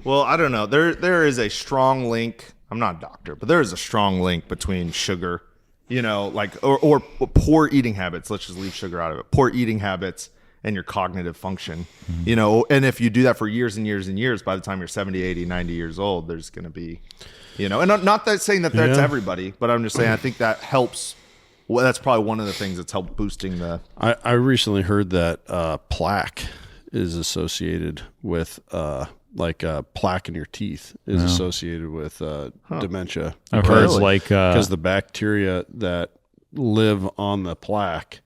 Well, I don't know. There is a strong link. I'm not a doctor, but there is a strong link between sugar, or poor eating habits. Let's just leave sugar out of it. Poor eating habits and your cognitive function, and if you do that for years and years and years, by the time you're 70, 80, 90 years old, there's going to be, and not that saying that that's everybody, but I'm just saying I think that helps. Well, that's probably one of the things that's helped boosting the. I recently heard that plaque is associated with plaque in your teeth is associated with dementia. I've heard because the bacteria that live on the plaque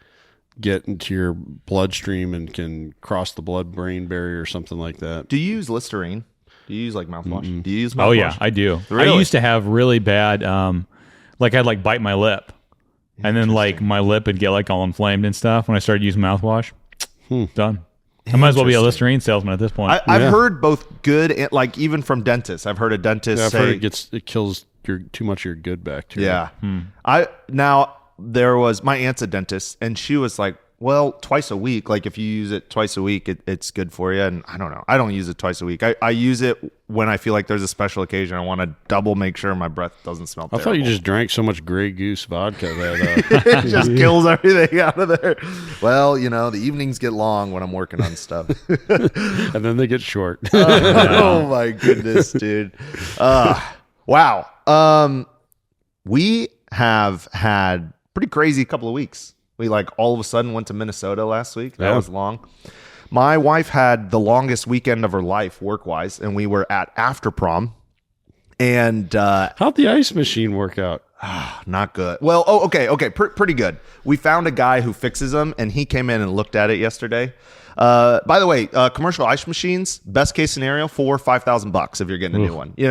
get into your bloodstream and can cross the blood-brain barrier or something like that. Do you use Listerine? Do you use mouthwash? Mm-hmm. Do you use mouthwash? Oh yeah, I do. Really? I used to have really bad, I'd bite my lip, and then my lip would get all inflamed and stuff. When I started using mouthwash, done. I might as well be a Listerine salesman at this point. I've heard both good and even from dentists. I've heard a dentist say I've heard it kills too much of your good bacteria. Yeah. There was my aunt's a dentist, and she was like, well, twice a week. If you use it twice a week, it's good for you. And I don't know. I don't use it twice a week. I use it when I feel like there's a special occasion. I want to double make sure my breath doesn't smell terrible. I thought you just drank so much Grey Goose vodka that it just kills everything out of there. Well, the evenings get long when I'm working on stuff. and then they get short. Oh my goodness, dude. Wow. We have had pretty crazy couple of weeks. We all of a sudden went to Minnesota last week. That was long. My wife had the longest weekend of her life work-wise, and we were at after prom. And how'd the ice machine work out? Not good. Well, okay, pretty good. We found a guy who fixes them, and he came in and looked at it yesterday. By the way, commercial ice machines, best case scenario, $4,000-$5,000 if you're getting a new one. They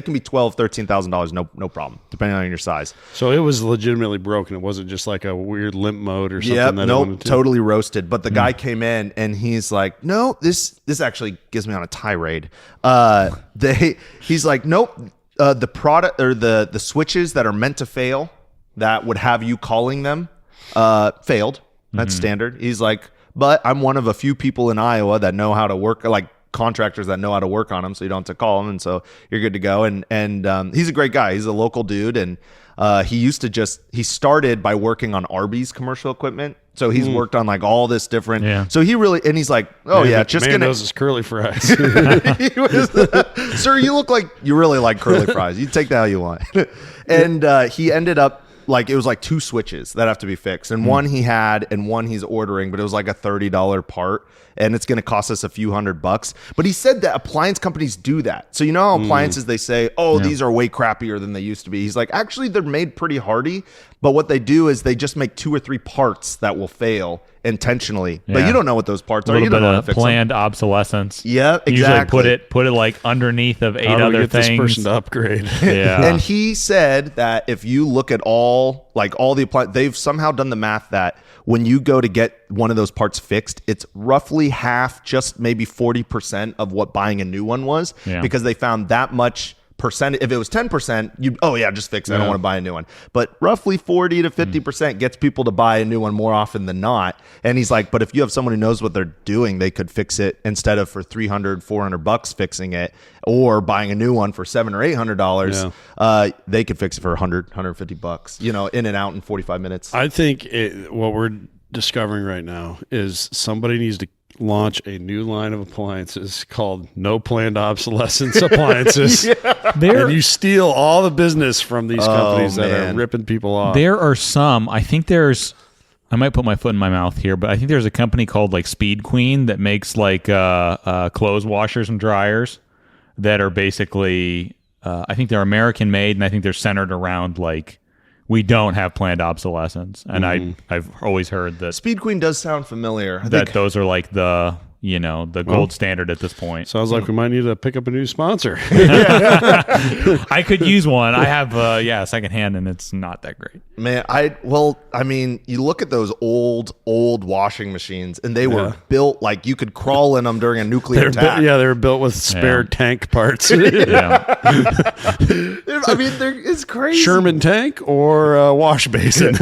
can be $12,000-$13,000, no problem, depending on your size. So it was legitimately broken. It wasn't just like a weird limp mode or something. Yep, nope, totally roasted. But the guy came in and he's like, no, this actually gives me on a tirade. He's like, nope, the product or the switches that are meant to fail that would have you calling them failed. That's standard. He's like, but I'm one of a few people in Iowa that know how to work, contractors that know how to work on them, so you don't have to call them, and so you're good to go. And he's a great guy. He's a local dude, and he started by working on Arby's commercial equipment. So he's worked on all this different. Yeah. So and he's like, knows his curly fries. Sir, you look like you really like curly fries. You take that how you want. And he ended up. It was 2 switches that have to be fixed. And one he had and one he's ordering, but it was a $30 part. And it's going to cost us a few $100. But he said that appliance companies do that. So how appliances, they say, these are way crappier than they used to be. He's like, actually, they're made pretty hardy. But what they do is they just make 2 or 3 parts that will fail intentionally. Yeah. But you don't know what those parts are. You don't know how to fix planned obsolescence. Yeah, exactly. Usually put it underneath of 8 other things. This person to upgrade. Yeah. And he said that if you look at all the appliances, they've somehow done the math that when you go to get one of those parts fixed, it's roughly half, just maybe 40% of what buying a new one was, because they found that much percent. If it was 10%, just fix it. I don't want to buy a new one. But roughly 40 to 50% gets people to buy a new one more often than not. And he's like, but if you have someone who knows what they're doing, they could fix it instead of for $300, $400 fixing it, or buying a new one for $700 or $800. They could fix it for $100, $150, in and out in 45 minutes. I think what we're discovering right now is somebody needs to launch a new line of appliances called No Planned Obsolescence Appliances. And you steal all the business from these companies that are ripping people off. There are some, I might put my foot in my mouth here, but I think there's a company called Speed Queen that makes clothes washers and dryers that are basically, I think they're American made, and I think they're centered around we don't have planned obsolescence. And I've always heard that Speed Queen does sound familiar. Those are the gold standard at this point. Sounds like we might need to pick up a new sponsor. I could use one. I have secondhand, and it's not that great. Man, you look at those old washing machines, and they were built you could crawl in them during a nuclear attack. They were built with spare tank parts. It's crazy. Sherman tank or wash basin.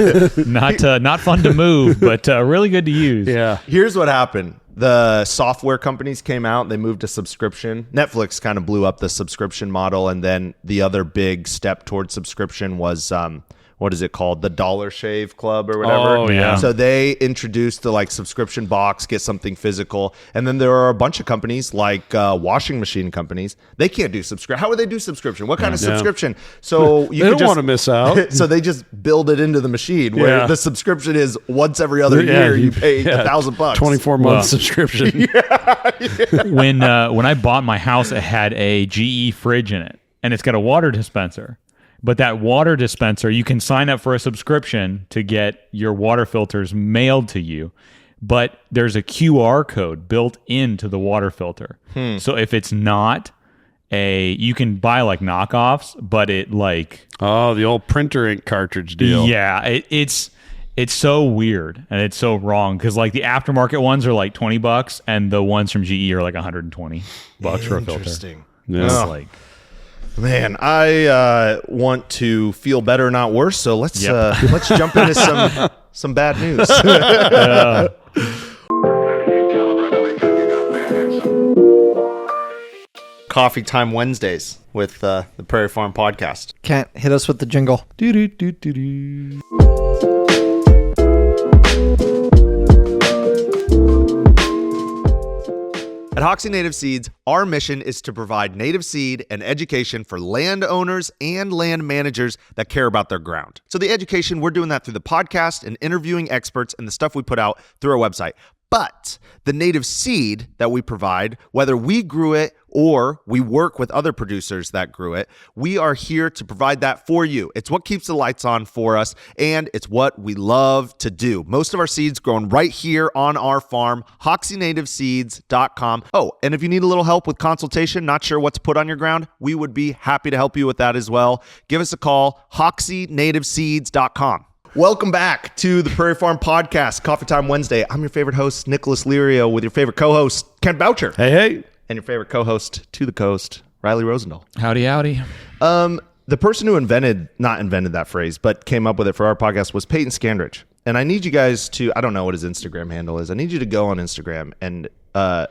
Not fun to move, but really good to use. Yeah. Here's what happened. the software companies came out. They moved to subscription. Netflix kind of blew up the subscription model, and then the other big step towards subscription was what is it called? The Dollar Shave Club or whatever. Oh, yeah. So they introduced the like subscription box, get something physical. And then there are a bunch of companies like washing machine companies. They can't do subscription. How would they do subscription? What kind of subscription? So you they don't want to miss out. So they just build it into the machine where the subscription is once every other year you pay $1,000. 24-month subscription. When I bought my house, it had a GE fridge in it, and it's got a water dispenser. But that water dispenser, you can sign up for a subscription to get your water filters mailed to you. But there's a QR code built into the water filter. So if it's not you can buy like knockoffs, but it like... Oh, the old printer ink cartridge deal. Yeah, it's so weird and it's so wrong because like the aftermarket ones are like $20 and the ones from GE are like $120 for a filter. Interesting. Yeah. It's like... Man, I want to feel better, not worse. So let's jump into some bad news. Coffee Time Wednesdays with the Prairie Farm Podcast. Can't hit us with the jingle. At Hoksey Native Seeds, our mission is to provide native seed and education for landowners and land managers that care about their ground. So the education, we're doing that through the podcast and interviewing experts and the stuff we put out through our website. But the native seed that we provide, whether we grew it or we work with other producers that grew it, we are here to provide that for you. It's what keeps the lights on for us, and it's what we love to do. Most of our seeds grown right here on our farm, HokseyNativeSeeds.com. Oh, and if you need a little help with consultation, not sure what to put on your ground, we would be happy to help you with that as well. Give us a call, HokseyNativeSeeds.com. Welcome back to the Prairie Farm Podcast, Coffee Time Wednesday. I'm your favorite host, Nicolas Lirio, with your favorite co-host, Ken Boucher. Hey. And your favorite co-host to the coast, Riley Rosendahl. Howdy. The person who not invented that phrase, but came up with it for our podcast was Peyton Scandridge. And I need you guys to, I don't know what his Instagram handle is. I need you to go on Instagram and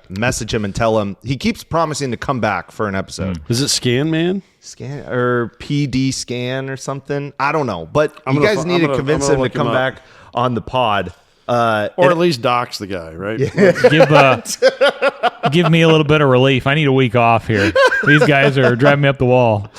message him and tell him, he keeps promising to come back for an episode. Is it Scan Man? Scan or PD Scan or something? I don't know. But you guys need to convince him to come back on the pod. Or at least dox the guy, right? Give me a little bit of relief. I need a week off here. These guys are driving me up the wall.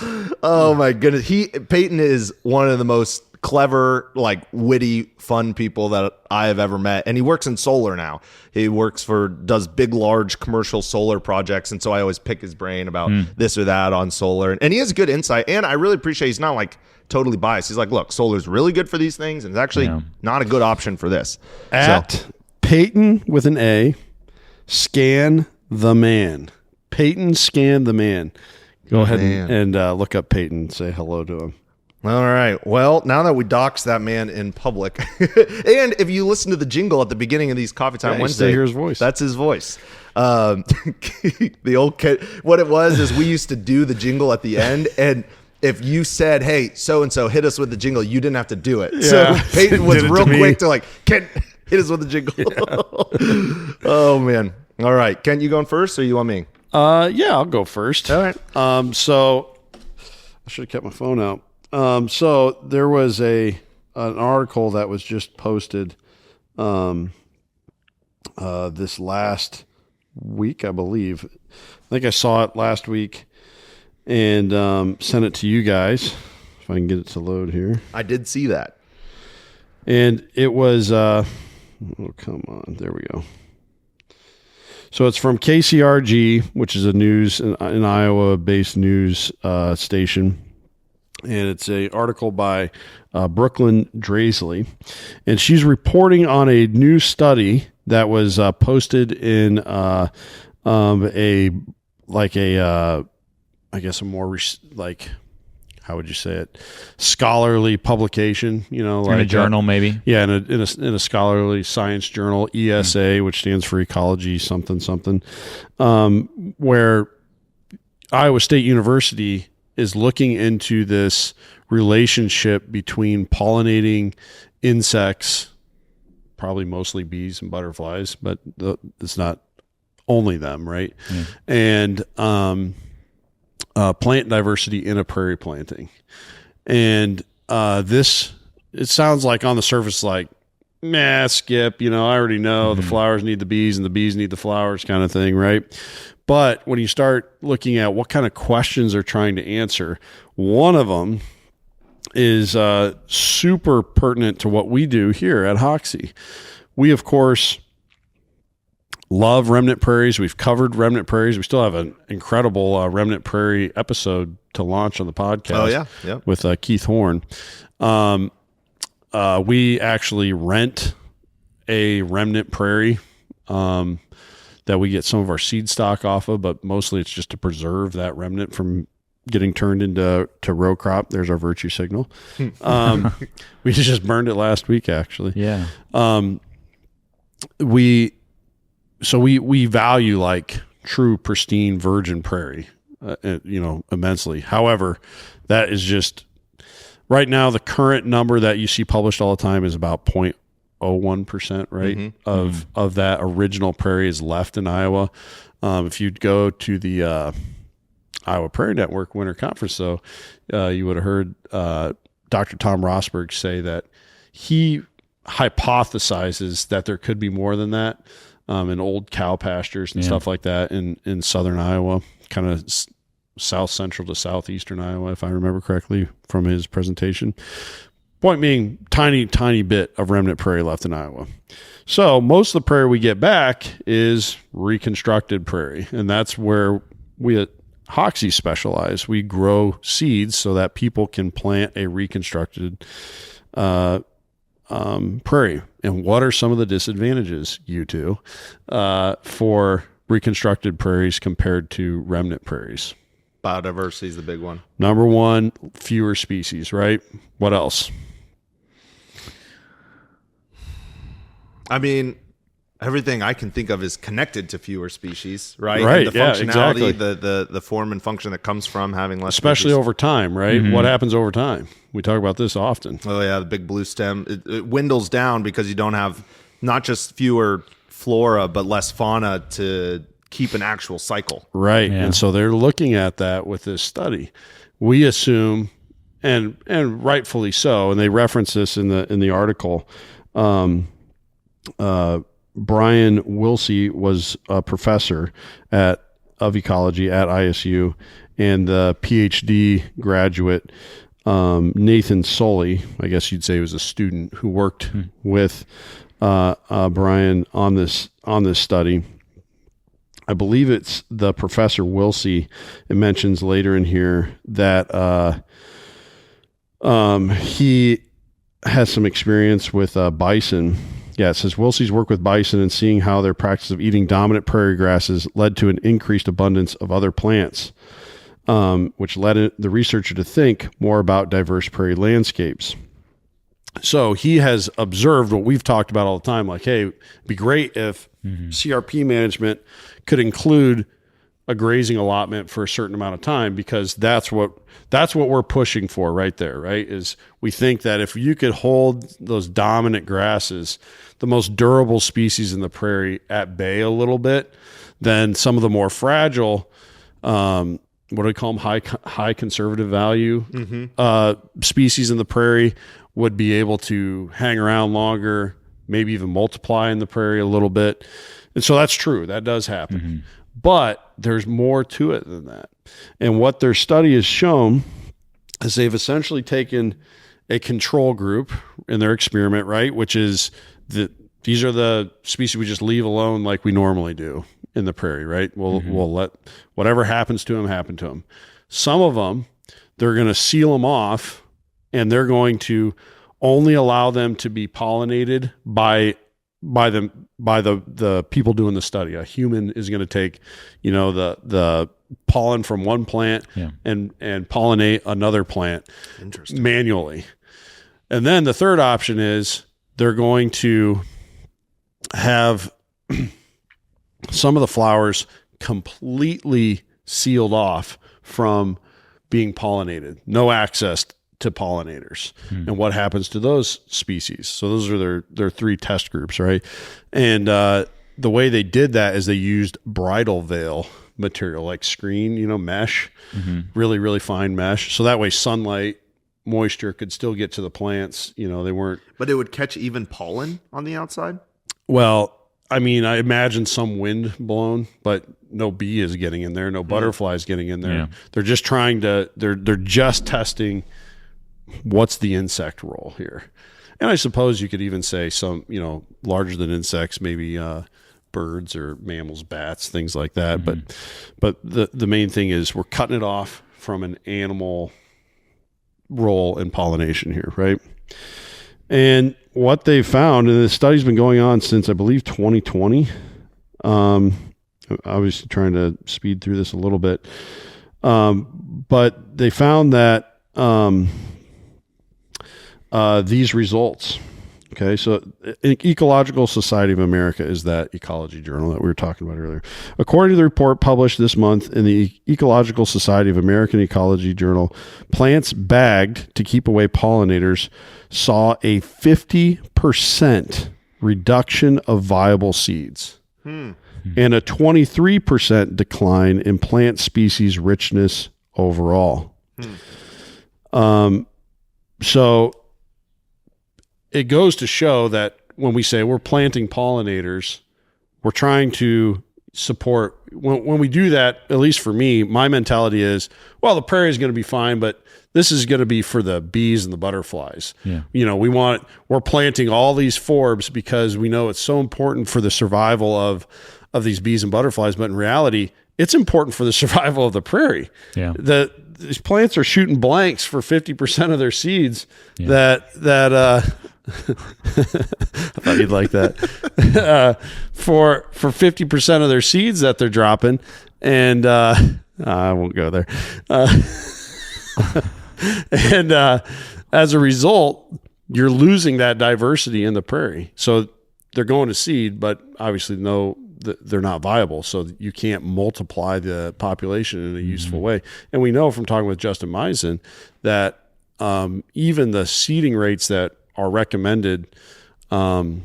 Oh my goodness. Peyton is one of the most clever, like witty, fun people that I have ever met. And he works in solar now. He does big, large commercial solar projects. And so I always pick his brain about this or that on solar. And he has good insight. And I really appreciate he's not like totally biased. He's like, look, solar's really good for these things. And it's actually not a good option for this. At Peyton with an A, Scan the Man. Peyton Scan the Man. Go ahead and look up Peyton and say hello to him. All right. Well, now that we doxed that man in public, and if you listen to the jingle at the beginning of these Coffee Time Wednesday, hear his voice. That's his voice. The old kid. What it was is we used to do the jingle at the end, and if you said, "Hey, so and so, hit us with the jingle," you didn't have to do it. So Peyton was real quick to like, "Kent, hit us with the jingle." Yeah. Oh man. All right, Kent, you going first, or you want me? Yeah, I'll go first. All right. So I should have kept my phone out. So there was an article that was just posted this last week, I believe. I think I saw it last week and sent it to you guys. If I can get it to load here. I did see that. And it was, oh, come on. There we go. So it's from KCRG, which is an Iowa-based news station. And it's an article by Brooklyn Draisley. And she's reporting on a new study that was posted in I guess a more how would you say it? Scholarly publication, in a journal, maybe. Yeah, in a scholarly science journal, ESA, which stands for Ecology something, where Iowa State University is looking into this relationship between pollinating insects, probably mostly bees and butterflies, but it's not only them, right? Yeah. And plant diversity in a prairie planting. And this, it sounds like on the surface like, meh, skip, I already know the flowers need the bees and the bees need the flowers kind of thing, right? But when you start looking at what kind of questions they're trying to answer, one of them is super pertinent to what we do here at Hoksey. We, of course, love remnant prairies. We've covered remnant prairies. We still have an incredible remnant prairie episode to launch on the podcast. Oh, yeah. With Keith Horn. We actually rent a remnant prairie that we get some of our seed stock off of, but mostly it's just to preserve that remnant from getting turned into row crop. There's our virtue signal. We just burned it last week, actually. Yeah. We value like true pristine virgin prairie, immensely. However, that is just right now the current number that you see published all the time is about 0.01%, right? Of that original prairie is left in Iowa. If you'd go to the Iowa Prairie Network Winter Conference, though, you would have heard Dr. Tom Rosberg say that he hypothesizes that there could be more than that in old cow pastures and stuff like that in southern Iowa, kind of south central to southeastern Iowa, if I remember correctly from his presentation. Point being, tiny bit of remnant prairie left in Iowa. So most of the prairie we get back is reconstructed prairie, and that's where we at Hoksey specialize. We grow seeds so that people can plant a reconstructed prairie. And what are some of the disadvantages, you two, for reconstructed prairies compared to remnant prairies? Biodiversity is the big one. Number one, fewer species, right? What else? I mean, everything I can think of is connected to fewer species, right? Right. And the functionality, the form and function that comes from having less especially species. over time, right? What happens over time? We talk about this often. Oh yeah, the big blue stem. It dwindles down because you don't have not just fewer flora, but less fauna to keep an actual cycle. Right. Yeah. And so they're looking at that with this study. We assume, and rightfully so, and they reference this in the article. Brian Wilsey was a professor of ecology at ISU, and the PhD graduate Nathan Sully, I guess you'd say, was a student who worked with Brian on this study. I believe it's the Professor Wilsey. It mentions later in here that he has some experience with bison. Yeah, it says Wilsey's work with bison and seeing how their practice of eating dominant prairie grasses led to an increased abundance of other plants, which led the researcher to think more about diverse prairie landscapes. So he has observed what we've talked about all the time, like, hey, it'd be great if CRP management could include a grazing allotment for a certain amount of time, because that's what we're pushing for right there, right? Is we think that if you could hold those dominant grasses, the most durable species in the prairie, at bay a little bit, then some of the more fragile, what do we call them, high conservative value species in the prairie would be able to hang around longer, maybe even multiply in the prairie a little bit. And so that's true. That does happen. But there's more to it than that. And what their study has shown is they've essentially taken a control group in their experiment, right? Which is these are the species we just leave alone like we normally do in the prairie, right? We'll let whatever happens to them happen to them. Some of them, they're going to seal them off, and they're going to only allow them to be pollinated by the people doing the study. A human is going to take, the pollen from one plant and pollinate another plant manually. And then the third option is they're going to have some of the flowers completely sealed off from being pollinated. No access to pollinators and what happens to those species. So those are their 3 test groups, right? And the way they did that is they used bridal veil material, like screen, mesh, really, really fine mesh. So that way sunlight, moisture could still get to the plants. They weren't. But it would catch even pollen on the outside? Well, I mean, I imagine some wind blown, but no bee is getting in there. No butterflies getting in there. Yeah. They're just they're just testing what's the insect role here. And I suppose you could even say some, larger than insects, maybe birds or mammals, bats, things like that. But the main thing is we're cutting it off from an animal role in pollination here, right? And what they found, and the study's been going on since I believe 2020. Obviously trying to speed through this a little bit. But they found that these results. Okay, so Ecological Society of America is that ecology journal that we were talking about earlier. According to the report published this month in the Ecological Society of American Ecology journal, plants bagged to keep away pollinators saw a 50% reduction of viable seeds and a 23% decline in plant species richness overall. So it goes to show that when we say we're planting pollinators, we're trying to support. When we do that, at least for me, my mentality is, well, the prairie is going to be fine, but this is going to be for the bees and the butterflies. Yeah. We're planting all these forbs because we know it's so important for the survival of these bees and butterflies. But in reality, it's important for the survival of the prairie. Yeah. These plants are shooting blanks for 50% of their seeds. Yeah. That I thought you'd like that. For 50% of their seeds that they're dropping, and I won't go there. And as a result, you're losing that diversity in the prairie. So they're going to seed, but obviously they're not viable. So you can't multiply the population in a useful way. And we know from talking with Justin Meisen that even the seeding rates that are recommended, Iowa,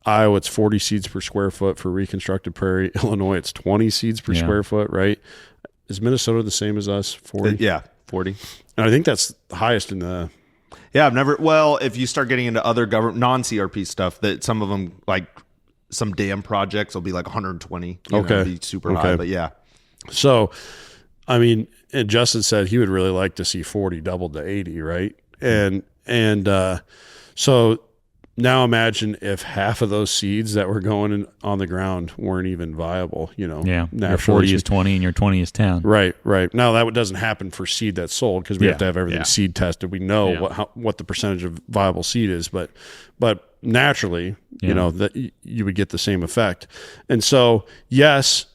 it's 40 seeds per square foot for reconstructed prairie. Illinois, it's 20 seeds per square foot, right? Is Minnesota the same as us? 40? Yeah, 40. And I think that's the highest in the... Yeah, if you start getting into other government, non-CRP stuff, that some of them, like some dam projects will be like 120. Be super high, but yeah. So, I mean, and Justin said he would really like to see 40 doubled to 80, right? And so now imagine if half of those seeds that were going on the ground weren't even viable, Yeah, your 40 is 20 and your 20 is 10. Right. Now that doesn't happen for seed that's sold because we have to have everything seed tested. We know what the percentage of viable seed is, but naturally, that you would get the same effect. And so, yes,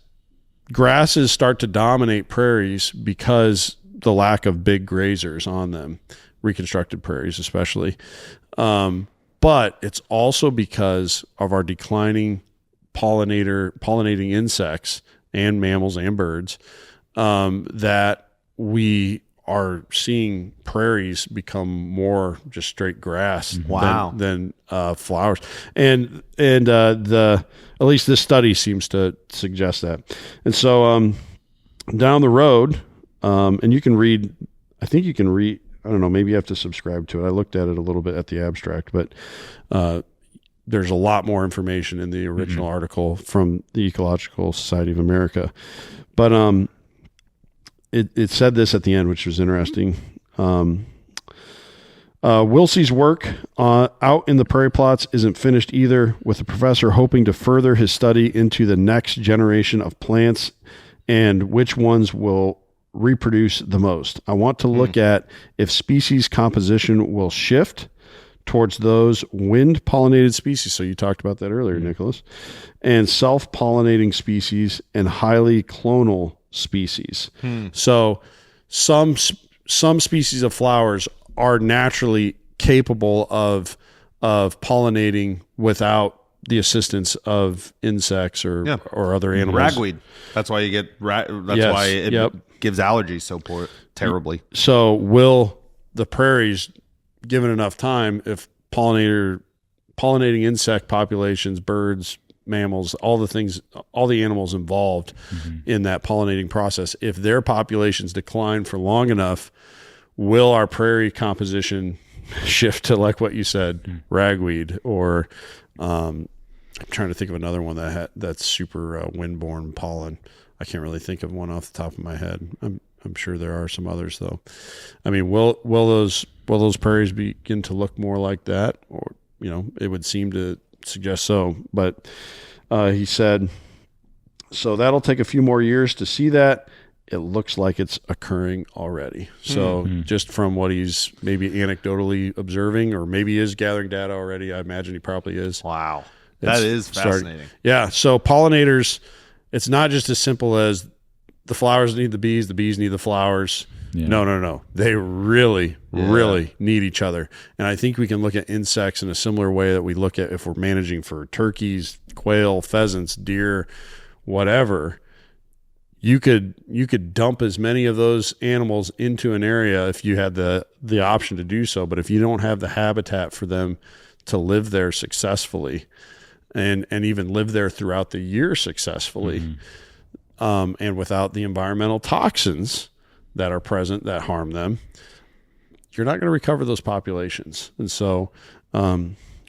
grasses start to dominate prairies because the lack of big grazers on them. Reconstructed prairies especially. But it's also because of our declining pollinating insects and mammals and birds that we are seeing prairies become more just straight grass than flowers. And at least this study seems to suggest that. And so down the road, and you can read, I don't know, maybe you have to subscribe to it. I looked at it a little bit at the abstract, but there's a lot more information in the original article from the Ecological Society of America. But it said this at the end, which was interesting. Wilsey's work out in the prairie plots isn't finished either, with the professor hoping to further his study into the next generation of plants and which ones will reproduce the most. I want to look at if species composition will shift towards those wind-pollinated species. So you talked about that earlier, Nicolas, and self-pollinating species and highly clonal species. So some species of flowers are naturally capable of pollinating without the assistance of insects or other animals. Ragweed. That's why you get why it gives allergies so terribly. So will the prairies, given enough time, if pollinating insect populations, birds, mammals, all the animals involved in that pollinating process, if their populations decline for long enough, will our prairie composition shift to, like what you said, ragweed, or I'm trying to think of another one that's super windborne pollen. I can't really think of one off the top of my head. I'm sure there are some others though. I mean, will those prairies begin to look more like that? Or, it would seem to suggest so. But he said, so that'll take a few more years to see that. It looks like it's occurring already. So just from what he's maybe anecdotally observing, or maybe is gathering data already, I imagine he probably is. Wow. That is fascinating. Yeah. So pollinators, it's not just as simple as the flowers need the bees need the flowers. Yeah. No. They really need each other. And I think we can look at insects in a similar way that we look at if we're managing for turkeys, quail, pheasants, deer, whatever. You could dump as many of those animals into an area if you had the option to do so. But if you don't have the habitat for them to live there successfully and even live there throughout the year successfully, and without the environmental toxins that are present that harm them, you're not going to recover those populations. And so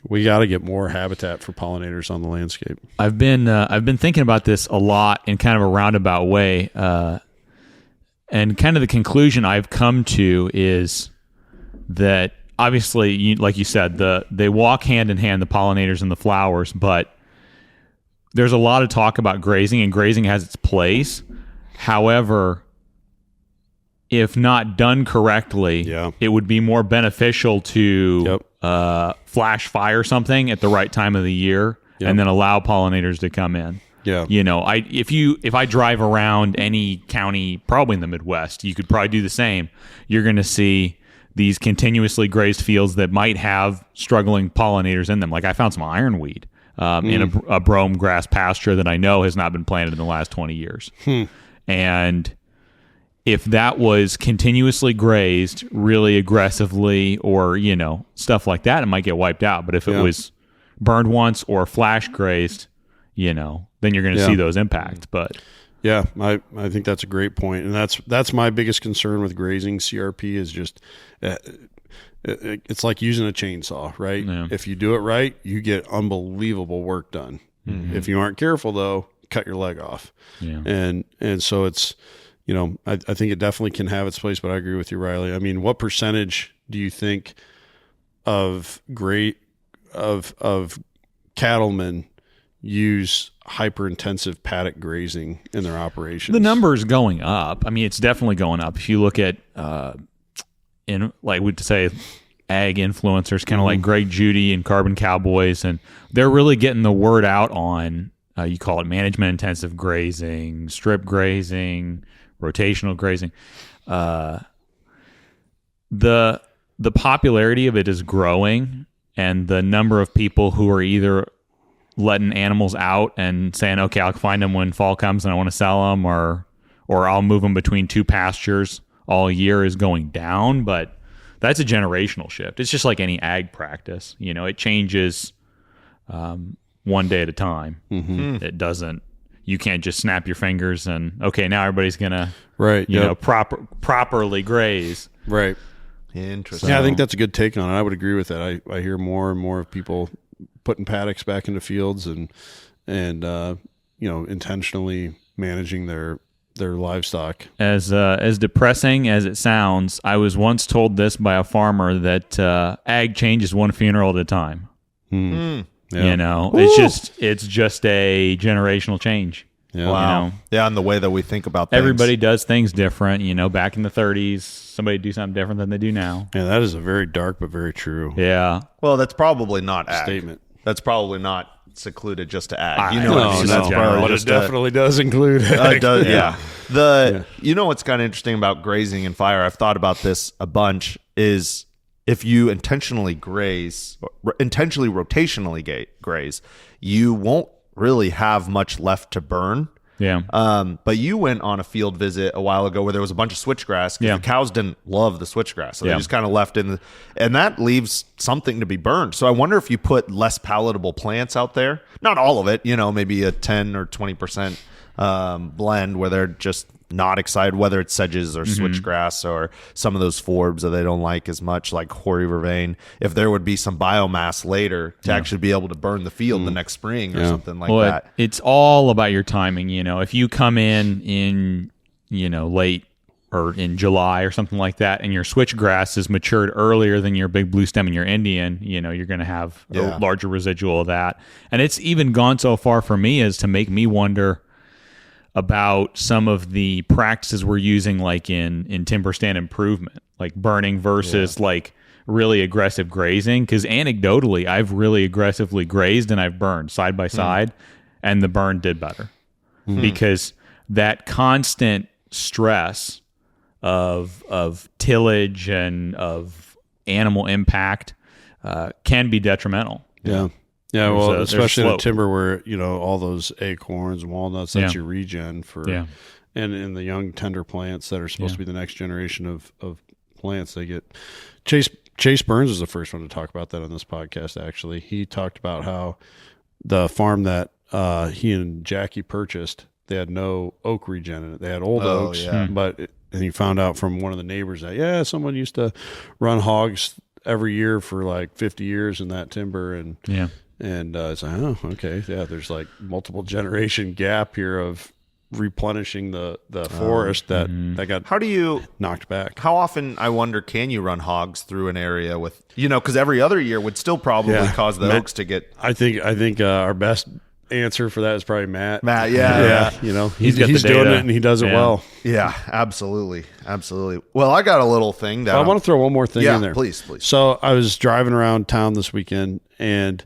we got to get more habitat for pollinators on the landscape. I've been thinking about this a lot in kind of a roundabout way, and kind of the conclusion I've come to is that obviously, like you said, they walk hand in hand, the pollinators and the flowers, but there's a lot of talk about grazing, and grazing has its place. However, if not done correctly, it would be more beneficial to flash fire something at the right time of the year and then allow pollinators to come in. Yeah. If I drive around any county, probably in the Midwest, you could probably do the same. You're going to see these continuously grazed fields that might have struggling pollinators in them. Like I found some ironweed in a brome grass pasture that I know has not been planted in the last 20 years. And if that was continuously grazed really aggressively or, stuff like that, it might get wiped out. But if it was burned once or flash grazed, then you're going to see those impacts. But yeah, I think that's a great point. And that's my biggest concern with grazing CRP is just it's like using a chainsaw, right? Yeah. If you do it right, you get unbelievable work done. If you aren't careful though, cut your leg off. Yeah. And so it's, I think it definitely can have its place, but I agree with you, Riley. I mean, what percentage do you think of cattlemen use hyper-intensive paddock grazing in their operations? The number is going up. I mean, it's definitely going up. If you look at, like we'd say, ag influencers, kind of like Greg Judy and Carbon Cowboys, and they're really getting the word out on, you call it management-intensive grazing, strip grazing, rotational grazing. The popularity of it is growing, and the number of people who are either letting animals out and saying, okay, I'll find them when fall comes and I want to sell them, or I'll move them between two pastures all year is going down. But that's a generational shift. It's just like any ag practice. It changes one day at a time. It doesn't. You can't just snap your fingers and, okay, now everybody's going to, properly graze. Right. Interesting. Yeah, I think that's a good take on it. I would agree with that. I hear more and more of people putting paddocks back into fields and intentionally managing their livestock. As depressing as it sounds, I was once told this by a farmer that ag changes one funeral at a time. Yeah. It's just a generational change. Yeah. Wow. Yeah, and the way that we think about things. Everybody does things different. Back in the 30s, somebody do something different than they do now. Yeah, that is a very dark but very true. Yeah. Well, that's probably not ag. Statement. That's probably not secluded just to ag. That's probably but it definitely does include ag. It does, You know what's kind of interesting about grazing and fire? I've thought about this a bunch. Is if you intentionally rotationally graze, you won't really have much left to burn. Yeah. But you went on a field visit a while ago where there was a bunch of switchgrass because the cows didn't love the switchgrass. So they just kind of left and that leaves something to be burned. So I wonder if you put less palatable plants out there, not all of it, maybe a 10 or 20% blend where they're just not excited, whether it's sedges or switchgrass or some of those forbs that they don't like as much, like hoary vervain, if there would be some biomass later to actually be able to burn the field the next spring or something like that. It's all about your timing. If you come in late or in July or something like that, and your switchgrass is matured earlier than your big blue stem and your Indian, you're going to have a larger residual of that. And it's even gone so far for me as to make me wonder about some of the practices we're using, like in timber stand improvement, like burning versus like really aggressive grazing. Because anecdotally, I've really aggressively grazed and I've burned side by side, and the burn did better because that constant stress of tillage and of animal impact can be detrimental. Yeah. Yeah, well, especially in the timber where, all those acorns and walnuts, that's your regen for, and in the young tender plants that are supposed to be the next generation of plants, they get, Chase Burns was the first one to talk about that on this podcast, actually. He talked about how the farm that he and Jackie purchased, they had no oak regen in it. They had old oaks, and he found out from one of the neighbors that, someone used to run hogs every year for like 50 years in that timber, and it's like, oh, okay, there's like multiple generation gap here of replenishing the forest that got knocked back. How often, I wonder, can you run hogs through an area with, because every other year would still probably cause the oaks to get. I think our best answer for that is probably Matt. He's doing it and he does it well. Yeah, absolutely. Well, I got a little thing that I want to throw one more thing in there. Please. So I was driving around town this weekend, and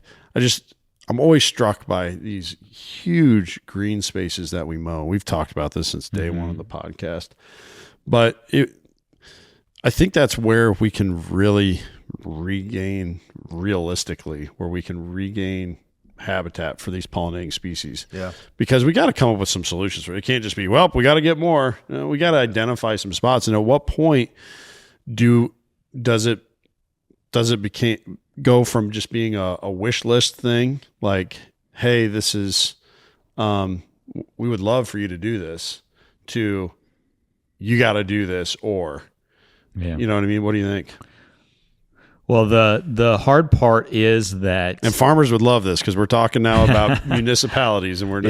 I'm always struck by these huge green spaces that we mow. We've talked about this since day one of the podcast, but I think that's where we can really regain habitat for these pollinating species. Yeah. Because we got to come up with some solutions for it. It can't just be, we got to get more. We got to identify some spots. And at what point does it go from just being a wish list thing, like, hey, this is, we would love for you to do this, to you got to do this, or, you know what I mean? What do you think? Well, the hard part is that, and farmers would love this because we're talking now about municipalities, and we're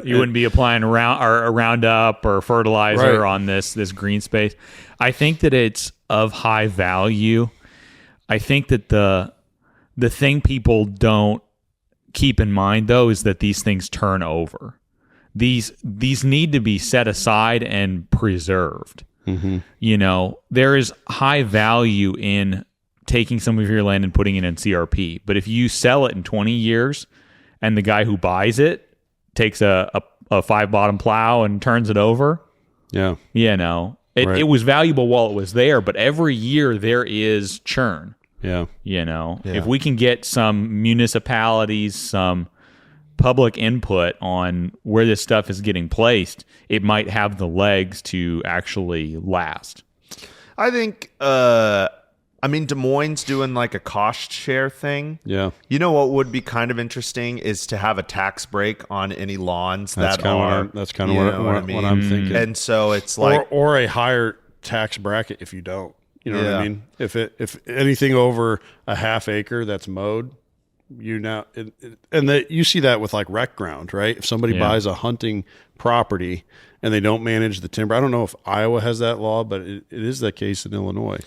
you wouldn't be applying a Roundup or fertilizer on this green space. I think that it's of high value. I think that the thing people don't keep in mind, though, is that these things turn over. These need to be set aside and preserved. There is high value in taking some of your land and putting it in CRP. But if you sell it in 20 years and the guy who buys it takes a 5-bottom plow and turns it over, it was valuable while it was there, but every year there is churn. If we can get some municipalities, some public input on where this stuff is getting placed, it might have the legs to actually last. I think, Des Moines doing like a cost share thing. Yeah. You know what would be kind of interesting is to have a tax break on any lawns that's kind of what I'm thinking. And so it's like, or a higher tax bracket if you don't. You know what I mean? If anything over a half acre that's mowed, you see that with like rec ground, right? If somebody buys a hunting property and they don't manage the timber, I don't know if Iowa has that law, but it is the case in Illinois.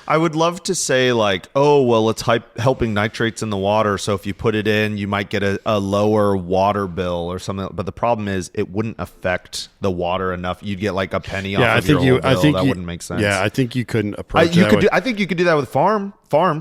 I would love to say like, oh, well, it's helping nitrates in the water. So if you put it in, you might get a lower water bill or something. But the problem is it wouldn't affect the water enough. You'd get like a penny off of your whole bill. That wouldn't make sense. Yeah, I think you couldn't approach I think you could do that with farms.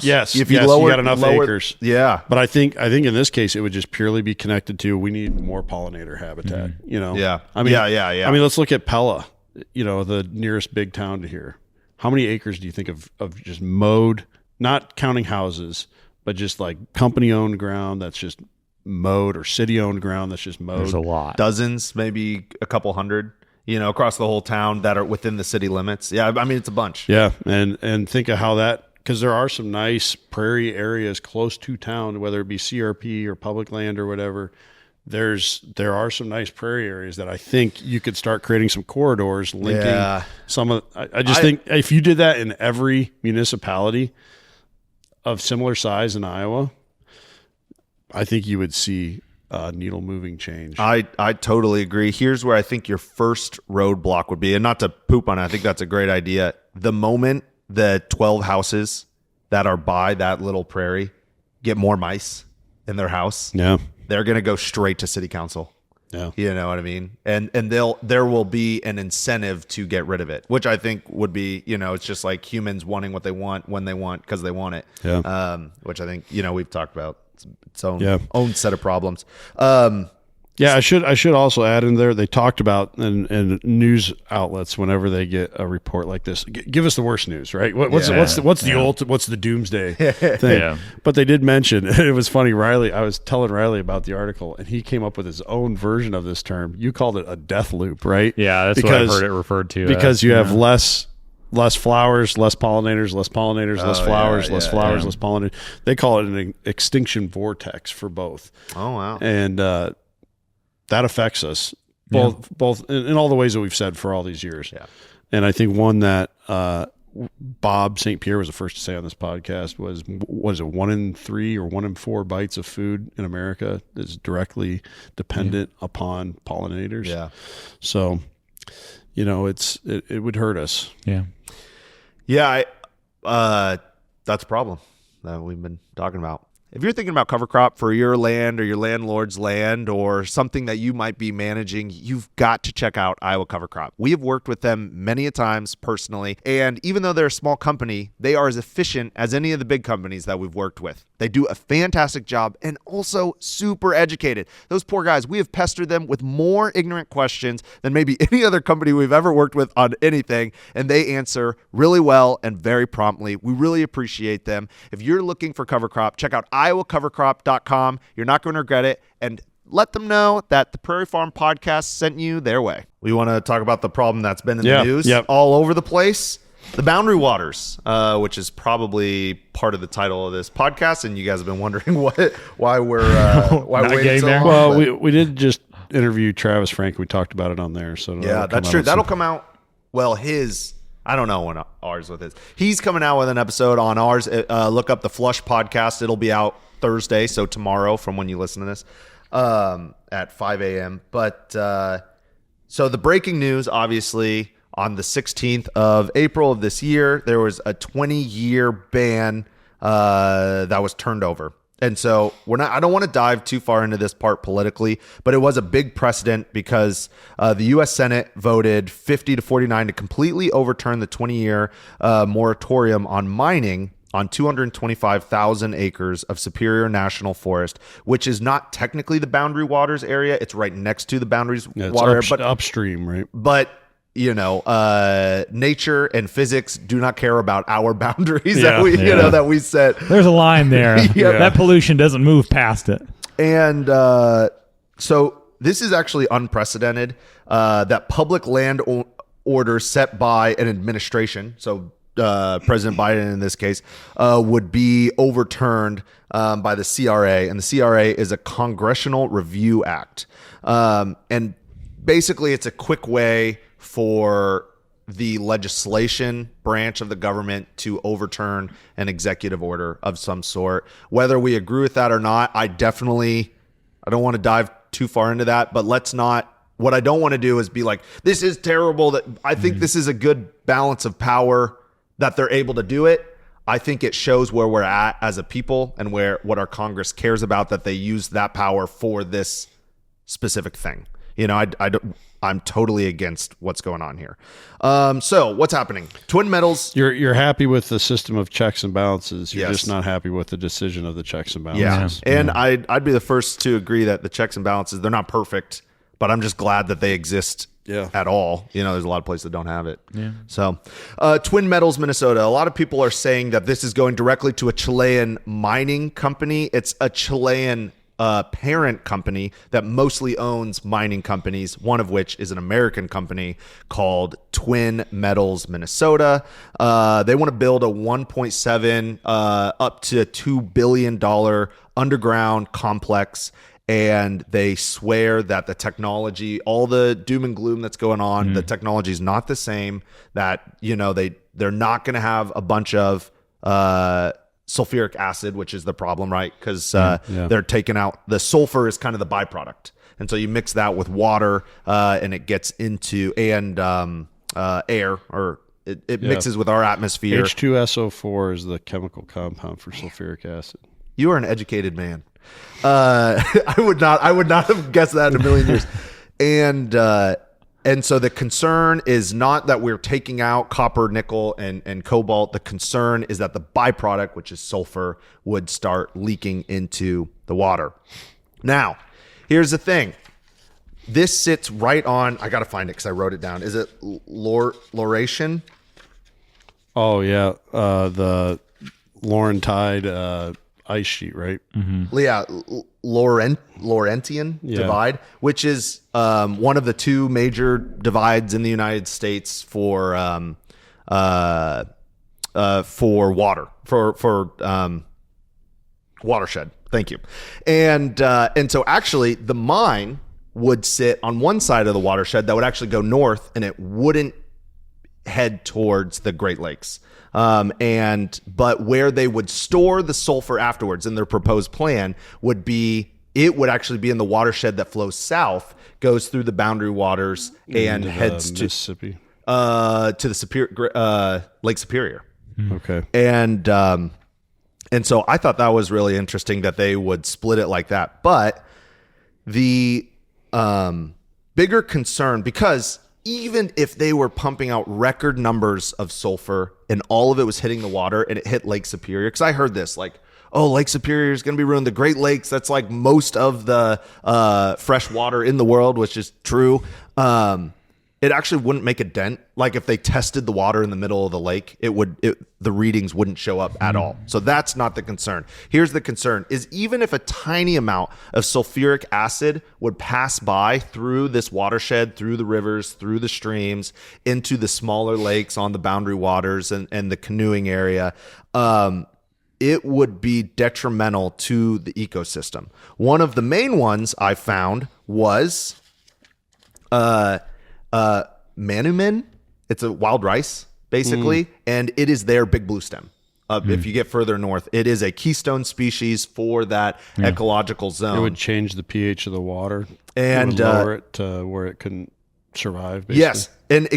Yes, if you got enough acres. Yeah. But I think in this case, it would just purely be connected to, we need more pollinator habitat, Yeah. I mean, let's look at Pella, the nearest big town to here. How many acres do you think of just mowed, not counting houses, but just like company-owned ground that's just mowed or city-owned ground that's just mowed. There's a lot. Dozens, maybe a couple hundred, across the whole town that are within the city limits. Yeah, I mean, it's a bunch. Yeah, and think of how that, because there are some nice prairie areas close to town, whether it be CRP or public land or whatever. There are some nice prairie areas that I think you could start creating some corridors linking some of. I think if you did that in every municipality of similar size in Iowa, I think you would see needle moving change. I totally agree. Here's where I think your first roadblock would be, and not to poop on it, I think that's a great idea. The moment the 12 houses that are by that little prairie get more mice in their house, they're going to go straight to city council. Yeah. You know what I mean? And there will be an incentive to get rid of it, which I think would be, it's just like humans wanting what they want when they want because they want it. Yeah. Which I think, we've talked about its own set of problems. I should also add in there, they talked about in news outlets whenever they get a report like this, give us the worst news, right? What's the doomsday thing? Yeah. But they did mention, it was funny, Riley, I was telling Riley about the article and he came up with his own version of this term. You called it a death loop, right? Yeah, that's what I've heard it referred to because you have less flowers, less pollinators, less flowers, less pollinators. They call it an extinction vortex for both. Oh, wow. And that affects us both in all the ways that we've said for all these years. Yeah. And I think one that Bob St. Pierre was the first to say on this podcast was it 1 in 3 or 1 in 4 bites of food in America is directly dependent upon pollinators. Yeah. So, it would hurt us. Yeah. Yeah. That's a problem that we've been talking about. If you're thinking about cover crop for your land or your landlord's land or something that you might be managing, you've got to check out Iowa Cover Crop. We have worked with them many a times personally, and even though they're a small company, they are as efficient as any of the big companies that we've worked with. They do a fantastic job and also super educated. Those poor guys, we have pestered them with more ignorant questions than maybe any other company we've ever worked with on anything, and they answer really well and very promptly. We really appreciate them. If you're looking for cover crop, check out iowacovercrop.com. You're not going to regret it, and let them know that the Prairie Farm Podcast sent you their way. We want to talk about the problem that's been in the news all over the place. The boundary waters, which is probably part of the title of this podcast, and you guys have been wondering why we're waiting so long. Well, we did just interview Travis Frank. We talked about it on there. So that's true. That'll come out. Well, I don't know when ours with his. He's coming out with an episode on ours. Look up the Flush podcast. It'll be out Thursday, so tomorrow from when you listen to this at 5 a.m. But so the breaking news, obviously, on the 16th of April of this year, there was a 20-year ban that was turned over. And so I don't want to dive too far into this part politically, but it was a big precedent because the U.S. Senate voted 50-49 to completely overturn the 20-year moratorium on mining on 225,000 acres of Superior National Forest, which is not technically the Boundary Waters area. It's right next to the Boundaries water area, but upstream, right? But nature and physics do not care about our boundaries that we set. There's a line there. That pollution doesn't move past it. And so this is actually unprecedented, that public land orders set by an administration, so President Biden in this case, would be overturned by the CRA. And the CRA is a Congressional Review Act. And basically it's a quick way for the legislation branch of the government to overturn an executive order of some sort. Whether we agree with that or not, I don't want to dive too far into that, but what I don't want to do is be like, this is terrible. That I think this is a good balance of power that they're able to do it. I think it shows where we're at as a people and what our Congress cares about, that they use that power for this specific thing. I'm totally against what's going on here. So what's happening? Twin Metals. You're happy with the system of checks and balances. You're just not happy with the decision of the checks and balances. Yeah. And I'd be the first to agree that the checks and balances, they're not perfect, but I'm just glad that they exist at all. There's a lot of places that don't have it. Yeah. So Twin Metals, Minnesota. A lot of people are saying that this is going directly to a Chilean mining company. It's a Chilean parent company that mostly owns mining companies, one of which is an American company called Twin Metals Minnesota. They want to build a 1.7 up to $2 billion underground complex. And they swear that the technology, all the doom and gloom that's going on, the technology is not the same, that, they're not going to have a bunch of sulfuric acid, which is the problem, right? Because they're taking out the sulfur is kind of the byproduct. And so you mix that with water and it gets into air, or it mixes with our atmosphere. H2SO4 is the chemical compound for sulfuric acid. You are an educated man. I would not have guessed that in a million years. And so the concern is not that we're taking out copper, nickel, and cobalt. The concern is that the byproduct, which is sulfur, would start leaking into the water. Now, here's the thing. This sits right on, I got to find it because I wrote it down. Is it Laurentian? Oh, yeah. The Laurentide ice sheet, right? Mm-hmm. Yeah, Laurentian divide, which is one of the two major divides in the United States for water, for watershed. Thank you. And so actually the mine would sit on one side of the watershed that would actually go north, and it wouldn't head towards the Great Lakes. But where they would store the sulfur afterwards in their proposed plan would be, it would actually be in the watershed that flows south, goes through the boundary waters, and heads to Mississippi, to the Lake Superior. Okay. And so I thought that was really interesting that they would split it like that. But the bigger concern, because even if they were pumping out record numbers of sulfur and all of it was hitting the water and it hit Lake Superior, because I heard this, like, oh, Lake Superior is going to be ruined. The Great Lakes, that's like most of the fresh water in the world, which is true. It actually wouldn't make a dent. Like if they tested the water in the middle of the lake, the readings wouldn't show up at all. So that's not the concern. Here's the concern is, even if a tiny amount of sulfuric acid would pass by through this watershed, through the rivers, through the streams, into the smaller lakes on the boundary waters and the canoeing area, it would be detrimental to the ecosystem. One of the main ones I found was Manumin. It's a wild rice, basically, and it is their big blue stem. If you get further north, it is a keystone species for that ecological zone. It would change the pH of the water and it would lower it to where it couldn't survive, basically. Yes, and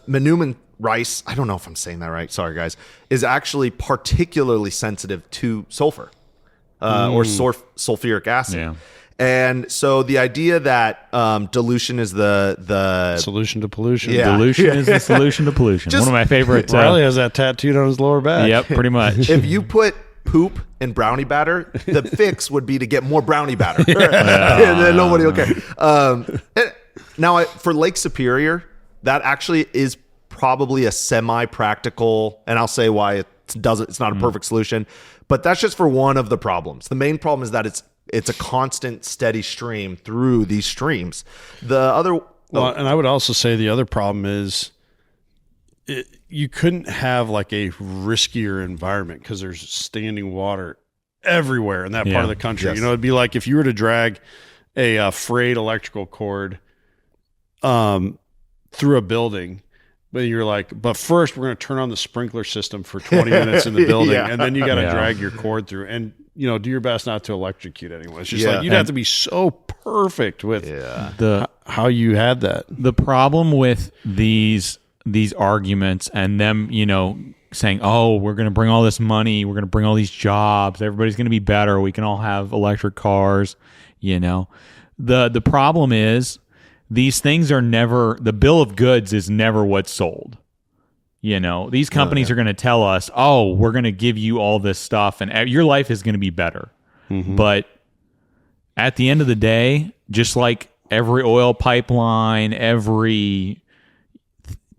Manumin rice, I don't know if I'm saying that right, sorry guys, is actually particularly sensitive to sulfur or sulfuric acid. Yeah. And so the idea that dilution is the solution to pollution. Yeah. Dilution is the solution to pollution. One of my favorite. Riley has that tattooed on his lower back. Yep, pretty much. If you put poop in brownie batter, the fix would be to get more brownie batter. And then nobody will care. Now, for Lake Superior, that actually is probably a semi-practical, and I'll say why it's not a perfect solution, but that's just for one of the problems. The main problem is that it's a constant, steady stream through these streams. The other, and I would also say the other problem is you couldn't have like a riskier environment because there's standing water everywhere in that part of the country. Yes. It'd be like if you were to drag a frayed electrical cord through a building. But you're like, but first we're going to turn on the sprinkler system for 20 minutes in the building, and then you got to drag your cord through, and do your best not to electrocute anyone. It's just like you'd have to be so perfect with how you had that. The problem with these arguments and them, saying, "Oh, we're going to bring all this money, we're going to bring all these jobs, everybody's going to be better, we can all have electric cars," The problem is, these things are never, the bill of goods is never what's sold. These companies are going to tell us, oh, we're going to give you all this stuff and your life is going to be better. Mm-hmm. But at the end of the day, just like every oil pipeline, every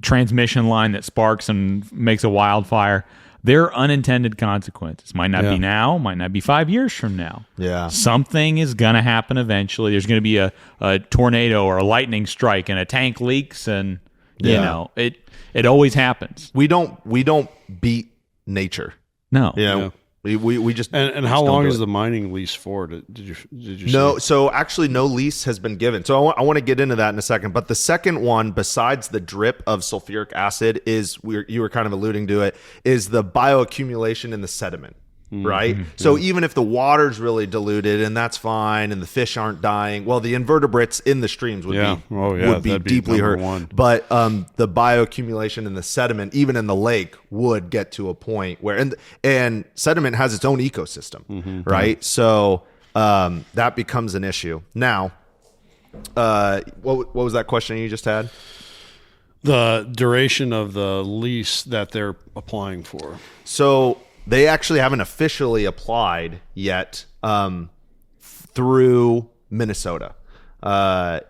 transmission line that sparks and makes a wildfire, there are unintended consequences. Might not be now, might not be 5 years from now. Yeah. Something is going to happen eventually. There's going to be a tornado or a lightning strike and a tank leaks, and you know, it always happens. We don't beat nature. No. Yeah. We just and how long is the mining lease for? Did you no? say? So actually, no lease has been given. So I want to get into that in a second. But the second one, besides the drip of sulfuric acid, is you were kind of alluding to it, is the bioaccumulation in the sediment. Right. So even if the water's really diluted and that's fine and the fish aren't dying, well, the invertebrates in the streams would be deeply hurt. But the bioaccumulation in the sediment, even in the lake, would get to a point where and sediment has its own ecosystem. Right. So that becomes an issue. Now, what was that question you just had? The duration of the lease that they're applying for. So they actually haven't officially applied yet through Minnesota.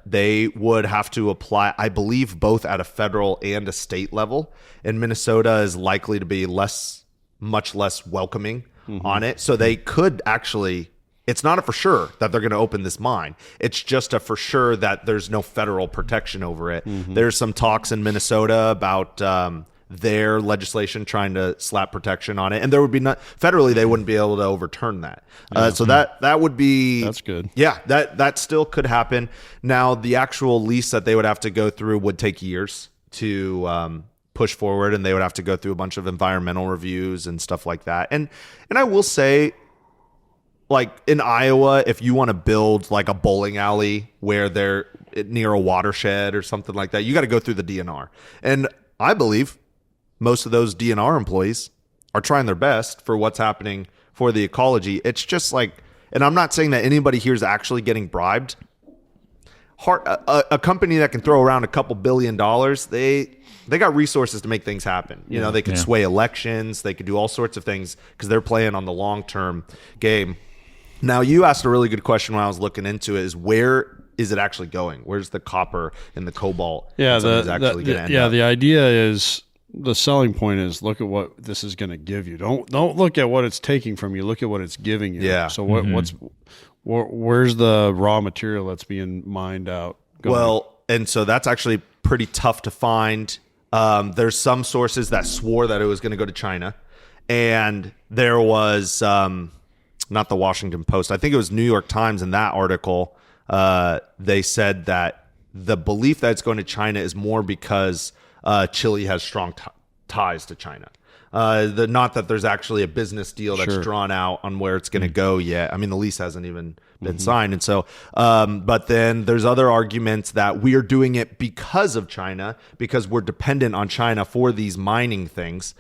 They would have to apply, I believe, both at a federal and a state level. And Minnesota is likely to be much less welcoming on it. So they could actually, it's not a for sure that they're going to open this mine. It's just a for sure that there's no federal protection over it. There's some talks in Minnesota about their legislation trying to slap protection on it, and there would be not federally they wouldn't be able to overturn that. So that would be, that's good. Yeah, that still could happen. Now the actual lease that they would have to go through would take years to push forward, and they would have to go through a bunch of environmental reviews and stuff like that. And I will say, like in Iowa, if you want to build like a bowling alley where they're near a watershed or something like that, you got to go through the DNR. And I believe most of those DNR employees are trying their best for what's happening for the ecology. It's just like, and I'm not saying that anybody here is actually getting bribed. A company that can throw around a couple $1 billion, they got resources to make things happen. You know, they could sway elections. They could do all sorts of things because they're playing on the long-term game. Now, you asked a really good question when I was looking into it, is where is it actually going? Where's the copper and the cobalt? Yeah, the idea is, the selling point is, look at what this is going to give you. Don't look at what it's taking from you. Look at what it's giving you. Yeah. So where's the raw material that's being mined out going? Well, and so that's actually pretty tough to find. There's some sources that swore that it was going to go to China, and there was not the Washington Post. I think it was New York Times in that article. They said that the belief that it's going to China is more because Chile has strong ties to China. Not that there's actually a business deal that's drawn out on where it's going to go yet. I mean, the lease hasn't even been signed. And so, but then there's other arguments that we are doing it because of China, because we're dependent on China for these mining things,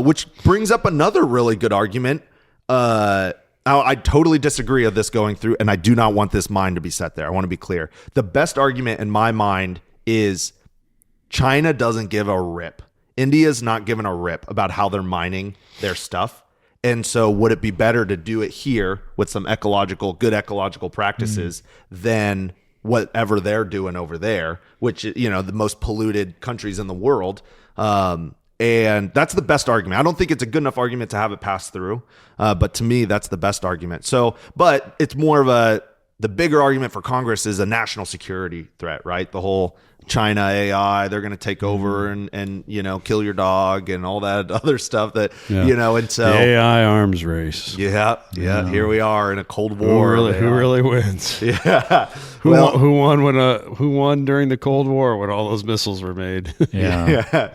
which brings up another really good argument. I totally disagree of this going through, and I do not want this mine to be set there. I want to be clear. The best argument in my mind is China doesn't give a rip. India's not giving a rip about how they're mining their stuff. And so would it be better to do it here with some good ecological practices than whatever they're doing over there, which, you know, the most polluted countries in the world. And that's the best argument. I don't think it's a good enough argument to have it pass through. But to me, that's the best argument. So, but it's more of the bigger argument for Congress is a national security threat, right? The whole China AI, they're going to take over and you know, kill your dog and all that other stuff that, you know, and so the AI arms race. Yeah. Here we are in a Cold War. Who really wins? Yeah. Who won during the Cold War when all those missiles were made? A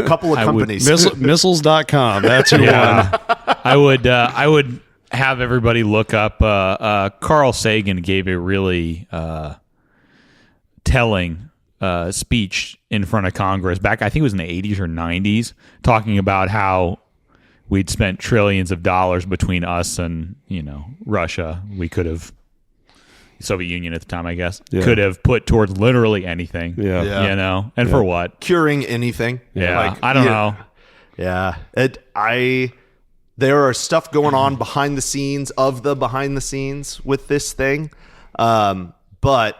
couple of companies. Missiles.com. That's who won. I would have everybody look up. Carl Sagan gave a really telling speech in front of Congress back, I think it was in the 80s or 90s, talking about how we'd spent trillions of dollars between us and, you know, Russia. We could have, Soviet Union at the time, I guess, could have put towards literally anything. You know, and for what? Curing anything. I don't know. Yeah. There are stuff going on behind the scenes with this thing. But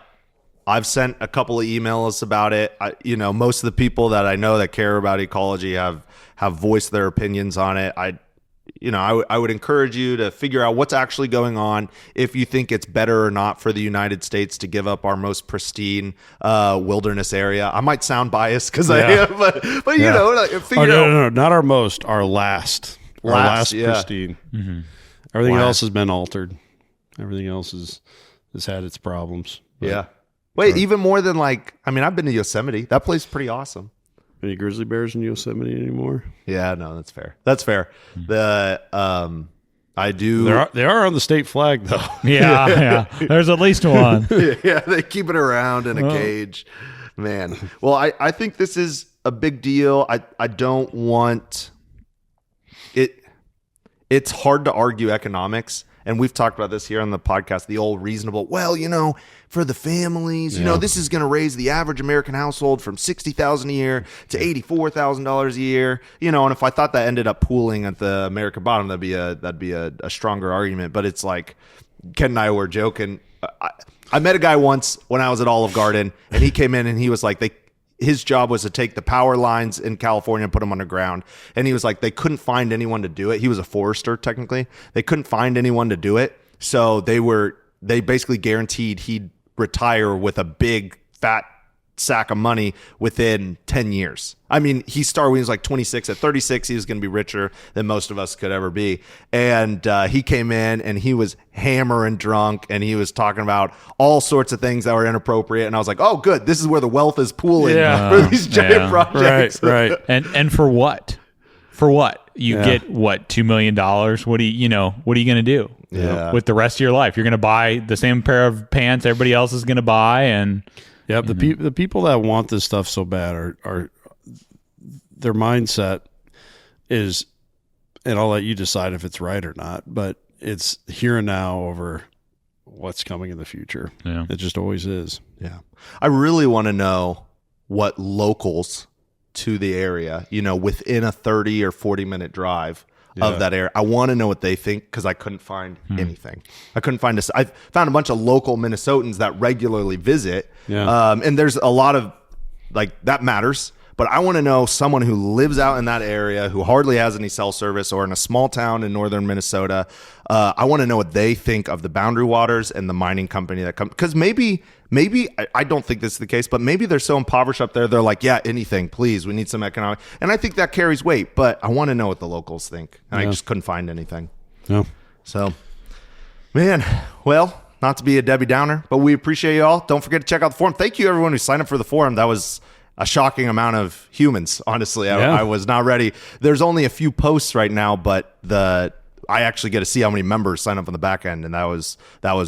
I've sent a couple of emails about it. Most of the people that I know that care about ecology have voiced their opinions on it. I would encourage you to figure out what's actually going on, if you think it's better or not for the United States to give up our most pristine wilderness area. I might sound biased because I am, but figure out. No, not our most, our last pristine. Mm-hmm. Everything else has been altered. Everything else has had its problems. Yeah. Wait, even more than I've been to Yosemite. That place is pretty awesome. Any grizzly bears in Yosemite anymore? Yeah, no, that's fair. That's fair. I do. They are on the state flag though. Yeah. There's at least one. Yeah, they keep it around in a cage. Man. Well, I think this is a big deal. I don't want it. It's hard to argue economics. And we've talked about this here on the podcast, the old reasonable, for the families, this is going to raise the average American household from $60,000 a year to $84,000 a year. And if I thought that ended up pooling at the American bottom, that'd be a stronger argument. But it's like Ken and I were joking. I met a guy once when I was at Olive Garden, and he came in and he was like, his job was to take the power lines in California and put them underground. And he was like, they couldn't find anyone to do it. He was a forester, technically. They couldn't find anyone to do it. So they basically guaranteed he'd retire with a big fat sack of money within 10 years. I mean, he started when he was like 26. At 36, he was going to be richer than most of us could ever be. And he came in and he was hammering drunk and he was talking about all sorts of things that were inappropriate. And I was like, oh, good. This is where the wealth is pooling for these giant projects. Right. And for what? For what? You get what, $2 million? What are you going to do with the rest of your life? You're going to buy the same pair of pants everybody else is going to buy. And the people that want this stuff so bad are their mindset is, and I'll let you decide if it's right or not, but it's here and now over what's coming in the future. Yeah. It just always is. Yeah. I really want to know what locals to the area, within a 30 or 40-minute drive of that area. I want to know what they think because I couldn't find anything. I couldn't find I found a bunch of local Minnesotans that regularly visit. Yeah. And there's a lot of that matters. But I want to know someone who lives out in that area who hardly has any cell service or in a small town in northern Minnesota. I want to know what they think of the Boundary Waters and the mining company that comes. Because maybe I don't think this is the case, but maybe they're so impoverished up there, they're like, yeah, anything, please. We need some economic. And I think that carries weight, but I want to know what the locals think. And I just couldn't find anything. No. So, man, well, not to be a Debbie Downer, but we appreciate you all. Don't forget to check out the forum. Thank you, everyone who signed up for the forum. That was a shocking amount of humans, honestly. I was not ready. There's only a few posts right now, but I actually get to see how many members sign up on the back end, and that was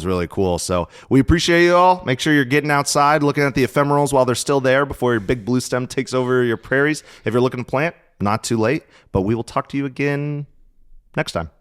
really cool. So we appreciate you all. Make sure you're getting outside, looking at the ephemerals while they're still there before your big blue stem takes over your prairies. If you're looking to plant, not too late, but we will talk to you again next time.